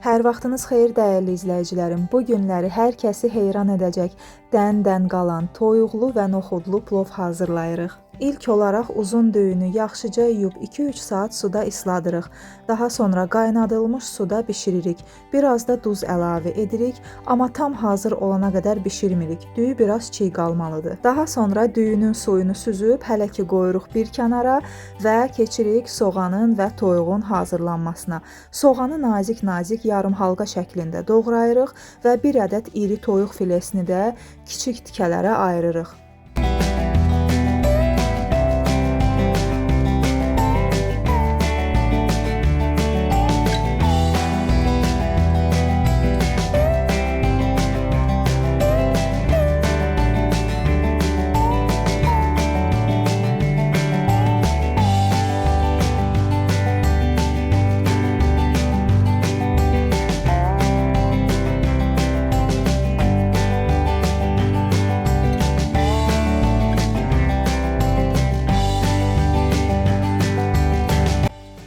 Hər vaxtınız xeyir dəyərli izləyicilərim. Bu günləri hər kəsi heyran edəcək dən qalan toyuqlu və noxudlu plov hazırlayırıq. İlk olaraq uzun düyünü yaxşıca yuyub 2-3 saat suda isladırıq. Daha sonra qaynadılmış suda bişiririk. Biraz da duz əlavə edirik, amma tam hazır olana qədər bişirmirik. Düyü biraz çiy qalmalıdır. Daha sonra düyünün suyunu süzüb hələ ki qoyuruq bir kənara və keçirik soğanın və toyuğun hazırlanmasına. Soğanı nazik yarım halqa şəklində doğrayırıq və bir ədəd iri toyuq filesini də kiçik tikələrə ayırırıq.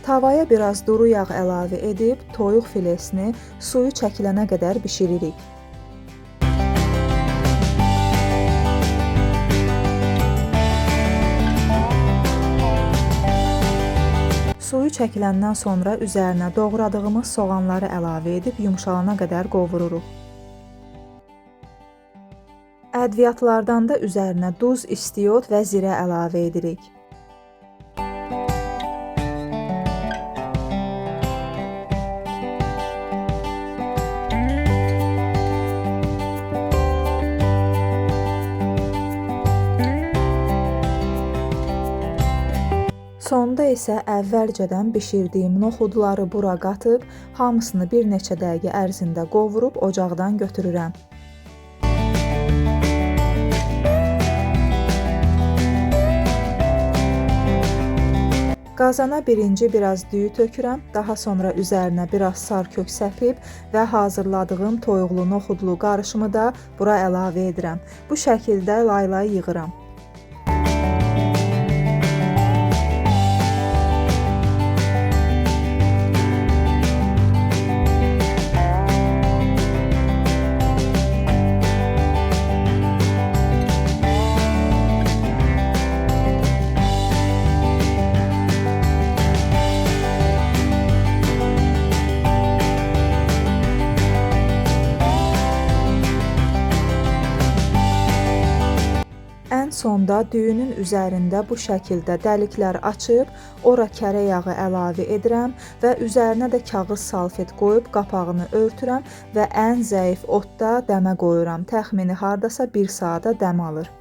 Tavaya biraz duru yağ əlavə edib toyuq filesini suyu çəkilənə qədər bişiririk. Suyu çəkiləndən sonra üzərinə doğradığımız soğanları əlavə edib yumşalana qədər qovururuq. Ədviyyatlardan da üzərinə duz, istiot və zirə əlavə edirik. Sonda isə əvvəlcədən bişirdiyim noxudları bura qatıb, hamısını bir neçə dəqiqə ərzində qovurub ocaqdan götürürəm. Qazana birinci biraz düyü tökürəm, daha sonra üzərinə biraz sarkök səpib və hazırladığım toyuqlu noxudlu qarışımı da bura əlavə edirəm. Bu şəkildə lay-lay yığıram. Ən sonda düyünün üzərində bu şəkildə dəliklər açıb, ora kərə yağı əlavə edirəm və üzərinə də kağız salfet qoyub qapağını örtürəm və ən zəif odda dəmə qoyuram. Təxmini hardasa 1 saata dəm alır.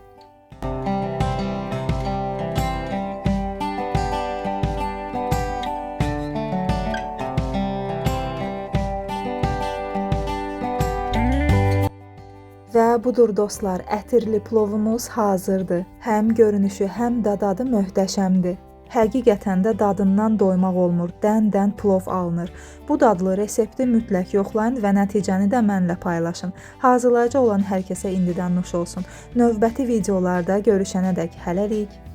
Və budur dostlar, ətirli plovumuz hazırdır. Həm görünüşü, həm də dadı möhtəşəmdir. Həqiqətən də dadından doymaq olmur, dən plov alınır. Bu dadlı resepti mütləq yoxlayın və nəticəni də mənlə paylaşın. Hazırlayıcı olan hər kəsə indidən nuş olsun. Növbəti videolarda görüşənədək hələlik.